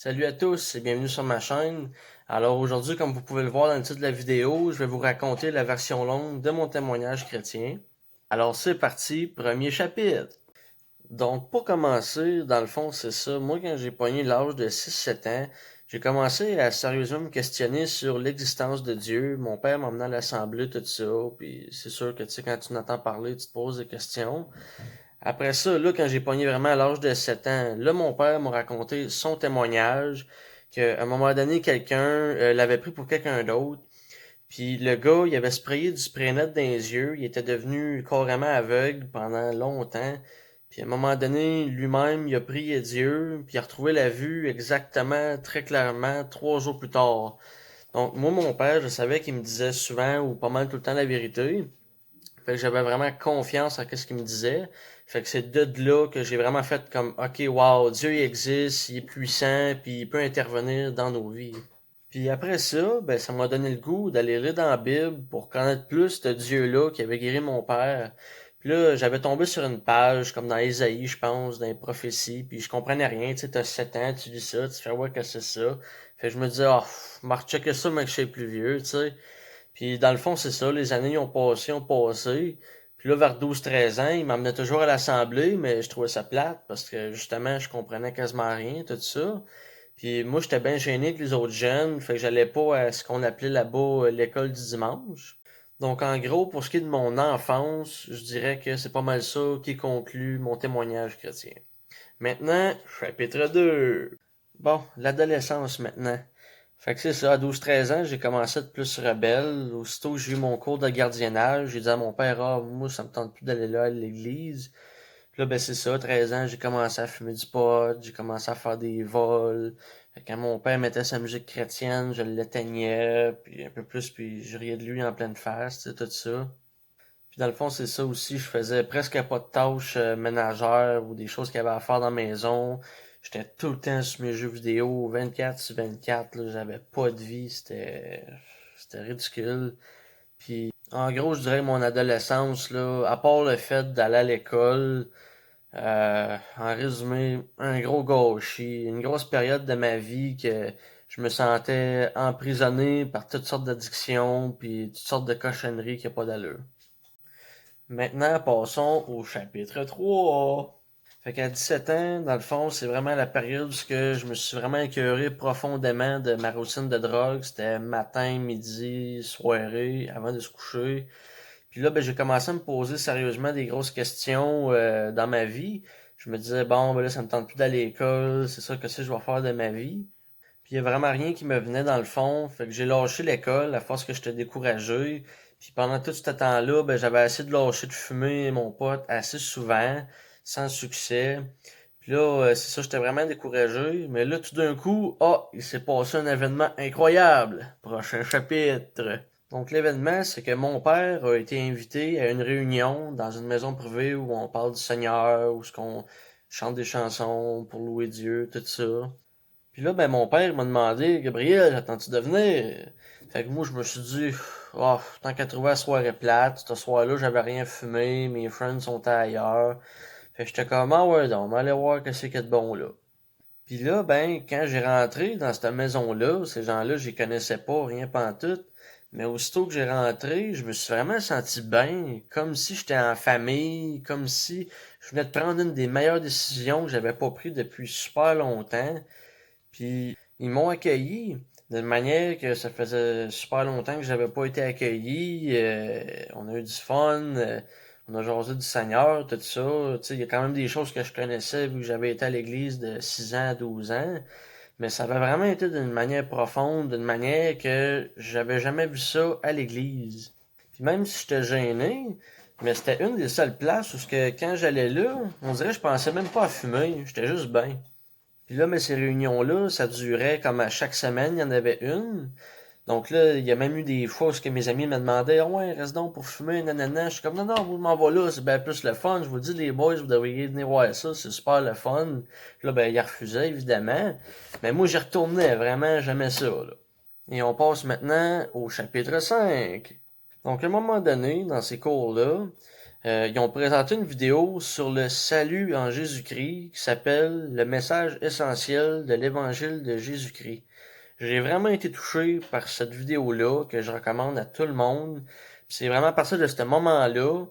Salut à tous et bienvenue sur ma chaîne. Alors aujourd'hui, comme vous pouvez le voir dans le titre de la vidéo, je vais vous raconter la version longue de mon témoignage chrétien. Alors c'est parti, premier chapitre. Donc pour commencer, dans le fond, c'est ça. Moi, quand j'ai pogné l'âge de 6-7 ans, j'ai commencé à sérieusement me questionner sur l'existence de Dieu. Mon père m'emmenait à l'assemblée, tout ça. Puis c'est sûr que tu sais, quand tu n'entends parler, tu te poses des questions. Après ça, là, quand j'ai pogné vraiment à l'âge de 7 ans, là, mon père m'a raconté son témoignage, qu'à un moment donné, quelqu'un l'avait pris pour quelqu'un d'autre. Puis le gars, il avait sprayé du spray net dans les yeux. Il était devenu carrément aveugle pendant longtemps. Puis à un moment donné, lui-même, il a prié Dieu, puis il a retrouvé la vue exactement, très clairement, 3 jours plus tard. Donc moi, mon père, je savais qu'il me disait souvent ou pas mal tout le temps la vérité. Fait que j'avais vraiment confiance en ce qu'il me disait. Fait que c'est de là que j'ai vraiment fait comme, ok, wow, Dieu il existe, il est puissant, puis il peut intervenir dans nos vies. Puis après ça, ben ça m'a donné le goût d'aller lire dans la Bible pour connaître plus ce Dieu-là qui avait guéri mon père. Puis là, j'avais tombé sur une page, comme dans Ésaïe, je pense, dans les prophéties, puis je comprenais rien, tu sais, t'as 7 ans, tu lis ça, tu fais ouais que c'est ça. Fait que je me disais, oh, m'a checker ça, mais que je suis plus vieux, tu sais. Puis dans le fond, c'est ça, les années ont passé. Puis là, vers 12-13 ans, il m'emmenait toujours à l'assemblée, mais je trouvais ça plate parce que justement, je comprenais quasiment rien, tout ça. Puis moi, j'étais bien gêné que les autres jeunes, fait que j'allais pas à ce qu'on appelait là-bas l'école du dimanche. Donc en gros, pour ce qui est de mon enfance, je dirais que c'est pas mal ça qui conclut mon témoignage chrétien. Maintenant, chapitre 2. Bon, l'adolescence maintenant. Fait que c'est ça, à 12-13 ans, j'ai commencé à être plus rebelle. Aussitôt que j'ai eu mon cours de gardiennage, j'ai dit à mon père, ah, moi, ça me tente plus d'aller là à l'église. Puis là, ben c'est ça, 13 ans, j'ai commencé à fumer du pot, j'ai commencé à faire des vols. Fait que quand mon père mettait sa musique chrétienne, je l'éteignais, puis un peu plus, puis je riais de lui en pleine face, tu sais, tout ça. Puis dans le fond, c'est ça aussi, je faisais presque pas de tâches ménagères ou des choses qu'il y avait à faire dans la maison. J'étais tout le temps sur mes jeux vidéo, 24/24, là, j'avais pas de vie, c'était ridicule. Puis en gros, je dirais que mon adolescence, là, à part le fait d'aller à l'école, en résumé, un gros gâchis, une grosse période de ma vie que je me sentais emprisonné par toutes sortes d'addictions, puis toutes sortes de cochonneries qui n'ont pas d'allure. Maintenant, passons au chapitre 3. Fait qu'à 17 ans, dans le fond, c'est vraiment la période où je me suis vraiment écœuré profondément de ma routine de drogue. C'était matin, midi, soirée, avant de se coucher. Puis là, ben, j'ai commencé à me poser sérieusement des grosses questions dans ma vie. Je me disais, bon, ben là, ça me tente plus d'aller à l'école, c'est ça que c'est que je vais faire de ma vie. Puis il y a vraiment rien qui me venait dans le fond. Fait que j'ai lâché l'école à force que j'étais découragé. Puis pendant tout ce temps-là, ben j'avais essayé de lâcher de fumer mon pote assez souvent, sans succès. Puis là, c'est ça, j'étais vraiment découragé. Mais là, tout d'un coup, il s'est passé un événement incroyable. Prochain chapitre. Donc l'événement, c'est que mon père a été invité à une réunion dans une maison privée où on parle du Seigneur, où ce qu'on chante des chansons pour louer Dieu, tout ça. Puis là, ben, mon père m'a demandé, Gabriel, attends-tu de venir? Fait que moi, je me suis dit, oh, tant qu'à trouver la soirée plate, ce soir-là, j'avais rien fumé, mes friends sont ailleurs. Fait que j'étais comme, ah ouais, donc, on va aller voir qu'est-ce qu'il y a de bon là. Puis là, ben, quand j'ai rentré dans cette maison-là, ces gens-là, je les connaissais pas, rien pantoute. Mais aussitôt que j'ai rentré, je me suis vraiment senti bien, comme si j'étais en famille, comme si je venais de prendre une des meilleures décisions que j'avais pas prises depuis super longtemps. Puis ils m'ont accueilli d'une manière que ça faisait super longtemps que j'avais pas été accueilli. On a eu du fun, on a jasé du Seigneur, tout ça. Tu sais, il y a quand même des choses que je connaissais vu que j'avais été à l'église de 6 ans à 12 ans. Mais ça avait vraiment été d'une manière profonde, d'une manière que j'avais jamais vu ça à l'église. Puis même si j'étais gêné, mais c'était une des seules places où quand j'allais là, on dirait que je pensais même pas à fumer, j'étais juste bien. Puis là, mais ces réunions-là, ça durait comme à chaque semaine, il y en avait une. Donc là, il y a même eu des fois où mes amis me demandaient, ah ouais, reste donc pour fumer, nanana. Je suis comme, non, non, vous m'en va là, c'est bien plus le fun. Je vous dis, les boys, vous devriez venir voir ça, c'est super le fun. Puis là, ben, ils refusaient, évidemment. Mais moi, j'y retournais, vraiment, j'aimais ça, là. Et on passe maintenant au chapitre 5. Donc, à un moment donné, dans ces cours-là, Ils ont présenté une vidéo sur le salut en Jésus-Christ qui s'appelle Le message essentiel de l'Évangile de Jésus-Christ. J'ai vraiment été touché par cette vidéo-là que je recommande à tout le monde. C'est vraiment à partir de ce moment-là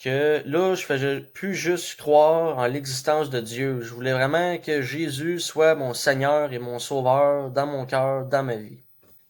que là, je faisais plus juste croire en l'existence de Dieu. Je voulais vraiment que Jésus soit mon Seigneur et mon Sauveur dans mon cœur, dans ma vie.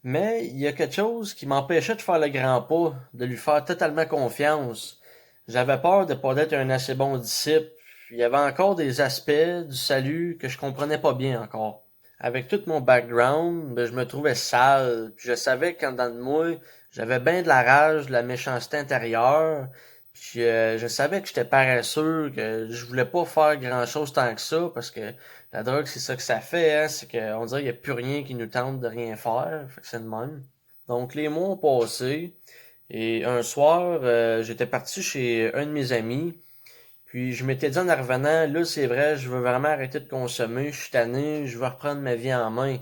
Mais il y a quelque chose qui m'empêchait de faire le grand pas, de lui faire totalement confiance. J'avais peur de pas être un assez bon disciple. Il y avait encore des aspects du salut que je comprenais pas bien encore. Avec tout mon background, je me trouvais sale, puis je savais qu'en dedans de moi, j'avais bien de la rage, de la méchanceté intérieure, puis je savais que j'étais paresseux, que je voulais pas faire grand-chose tant que ça, parce que la drogue, c'est ça que ça fait, hein, c'est qu'on dirait qu'il n'y a plus rien qui nous tente de rien faire, fait que c'est le même. Donc les mois ont passé, et un soir, j'étais parti chez un de mes amis, puis je m'étais dit en revenant, là c'est vrai, je veux vraiment arrêter de consommer, je suis tanné, je veux reprendre ma vie en main.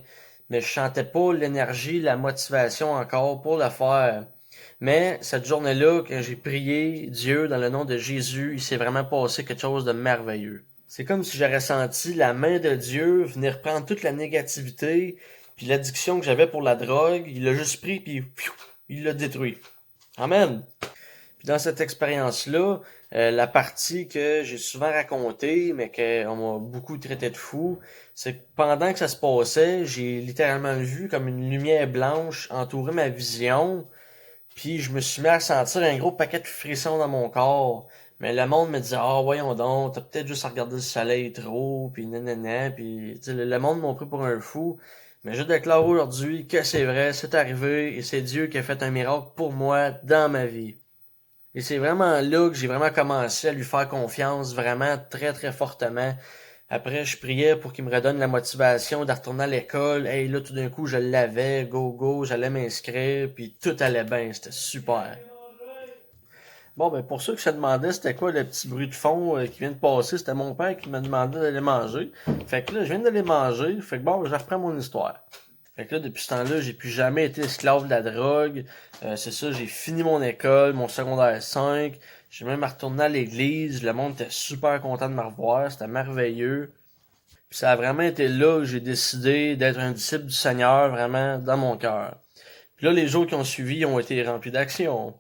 Mais je sentais pas l'énergie, la motivation encore pour le faire. Mais cette journée-là, quand j'ai prié Dieu dans le nom de Jésus, il s'est vraiment passé quelque chose de merveilleux. C'est comme si j'aurais senti la main de Dieu venir prendre toute la négativité, puis l'addiction que j'avais pour la drogue, il l'a juste pris, puis il l'a détruit. Amen. Puis dans cette expérience-là, la partie que j'ai souvent racontée, mais qu'on m'a beaucoup traité de fou, c'est que pendant que ça se passait, j'ai littéralement vu comme une lumière blanche entourer ma vision, puis je me suis mis à sentir un gros paquet de frissons dans mon corps. Mais le monde me disait, ah, voyons donc, t'as peut-être juste à regarder le soleil trop, puis nanana, puis le monde m'a pris pour un fou. Mais je déclare aujourd'hui que c'est vrai, c'est arrivé, et c'est Dieu qui a fait un miracle pour moi dans ma vie. Et c'est vraiment là que j'ai vraiment commencé à lui faire confiance, vraiment très très fortement. Après, je priais pour qu'il me redonne la motivation de retourner à l'école. Hey, là, tout d'un coup, je l'avais, go go, j'allais m'inscrire, puis tout allait bien, c'était super. Bon, ben pour ceux qui se demandaient c'était quoi le petit bruit de fond qui vient de passer, c'était mon père qui m'a demandé d'aller manger. Fait que là, je viens d'aller manger, fait que bon, je reprends mon histoire. Fait que là, depuis ce temps-là, j'ai plus jamais été esclave de la drogue. C'est ça, j'ai fini mon école, mon secondaire 5. J'ai même retourné à l'église. Le monde était super content de me revoir. C'était merveilleux. Puis ça a vraiment été là que j'ai décidé d'être un disciple du Seigneur, vraiment, dans mon cœur. Puis là, les jours qui ont suivi ont été remplis d'action.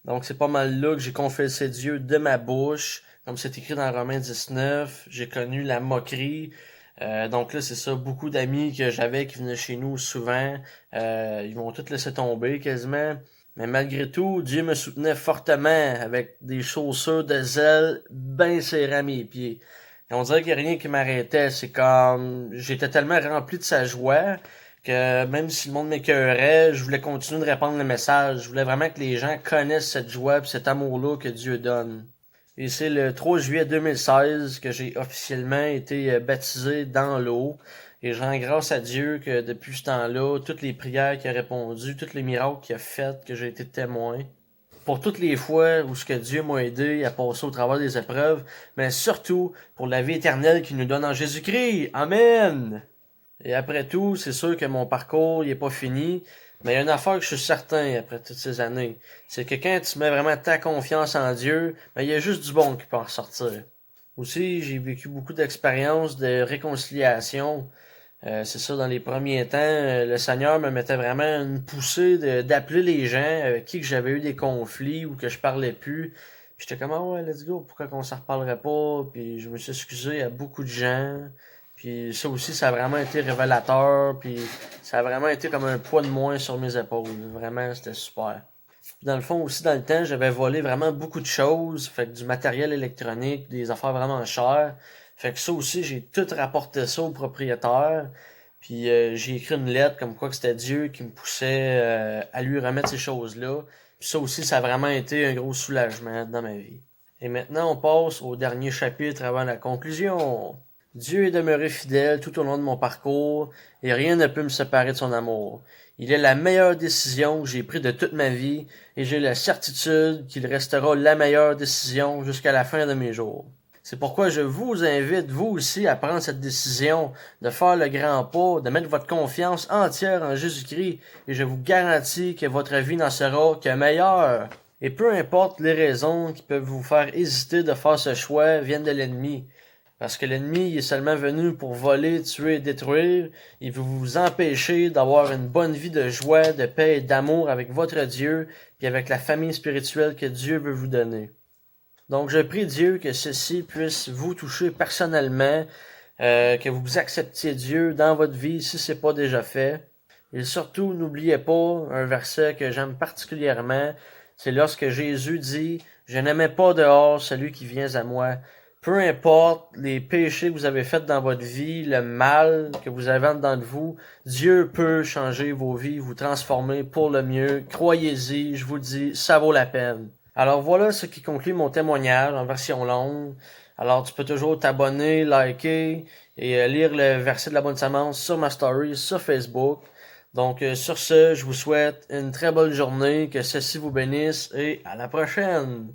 Donc c'est pas mal là que j'ai confessé Dieu de ma bouche. Comme c'est écrit dans Romains 19, j'ai connu la moquerie. Donc là, c'est ça, beaucoup d'amis que j'avais qui venaient chez nous souvent, ils m'ont tous laissé tomber quasiment. Mais malgré tout, Dieu me soutenait fortement avec des chaussures de zèle bien serrées à mes pieds. Et on dirait qu'il n'y a rien qui m'arrêtait. C'est comme j'étais tellement rempli de sa joie que même si le monde m'écœurait, je voulais continuer de répandre le message. Je voulais vraiment que les gens connaissent cette joie et cet amour-là que Dieu donne. Et c'est le 3 juillet 2016 que j'ai officiellement été baptisé dans l'eau. Et je rends grâce à Dieu que depuis ce temps-là, toutes les prières qu'il a répondues, tous les miracles qu'il a fait, que j'ai été témoin. Pour toutes les fois où ce que Dieu m'a aidé à passer au travers des épreuves, mais surtout pour la vie éternelle qu'il nous donne en Jésus-Christ. Amen! Et après tout, c'est sûr que mon parcours il est pas fini, mais il y a une affaire que je suis certain après toutes ces années, c'est que quand tu mets vraiment ta confiance en Dieu, ben il y a juste du bon qui peut en ressortir. Aussi, j'ai vécu beaucoup d'expériences de réconciliation. C'est ça, dans les premiers temps, le Seigneur me mettait vraiment une poussée d'appeler les gens avec qui que j'avais eu des conflits ou que je parlais plus. Puis j'étais comme, ah ouais, let's go, pourquoi qu'on s'en reparlerait pas? Puis je me suis excusé à beaucoup de gens. Puis ça aussi, ça a vraiment été révélateur. Puis ça a vraiment été comme un poids de moins sur mes épaules. Vraiment, c'était super. Puis dans le fond aussi, dans le temps, j'avais volé vraiment beaucoup de choses. Fait que du matériel électronique, des affaires vraiment chères. Fait que ça aussi, j'ai tout rapporté ça au propriétaire. Puis j'ai écrit une lettre comme quoi que c'était Dieu qui me poussait à lui remettre ces choses-là. Puis ça aussi, ça a vraiment été un gros soulagement dans ma vie. Et maintenant, on passe au dernier chapitre avant la conclusion. Dieu est demeuré fidèle tout au long de mon parcours et rien ne peut me séparer de son amour. Il est la meilleure décision que j'ai prise de toute ma vie et j'ai la certitude qu'il restera la meilleure décision jusqu'à la fin de mes jours. C'est pourquoi je vous invite, vous aussi, à prendre cette décision, de faire le grand pas, de mettre votre confiance entière en Jésus-Christ et je vous garantis que votre vie n'en sera que meilleure. Et peu importe les raisons qui peuvent vous faire hésiter de faire ce choix viennent de l'ennemi. Parce que l'ennemi il est seulement venu pour voler, tuer et détruire. Il veut vous empêcher d'avoir une bonne vie de joie, de paix et d'amour avec votre Dieu, puis avec la famille spirituelle que Dieu veut vous donner. Donc je prie Dieu que ceci puisse vous toucher personnellement, que vous acceptiez Dieu dans votre vie si c'est pas déjà fait. Et surtout, n'oubliez pas un verset que j'aime particulièrement, c'est lorsque Jésus dit « Je n'aimais pas dehors celui qui vient à moi ». Peu importe les péchés que vous avez faits dans votre vie, le mal que vous avez en dedans de vous, Dieu peut changer vos vies, vous transformer pour le mieux. Croyez-y, je vous le dis, ça vaut la peine. Alors voilà ce qui conclut mon témoignage en version longue. Alors tu peux toujours t'abonner, liker et lire le verset de la bonne semence sur ma story sur Facebook. Donc sur ce, je vous souhaite une très bonne journée, que ceci vous bénisse et à la prochaine!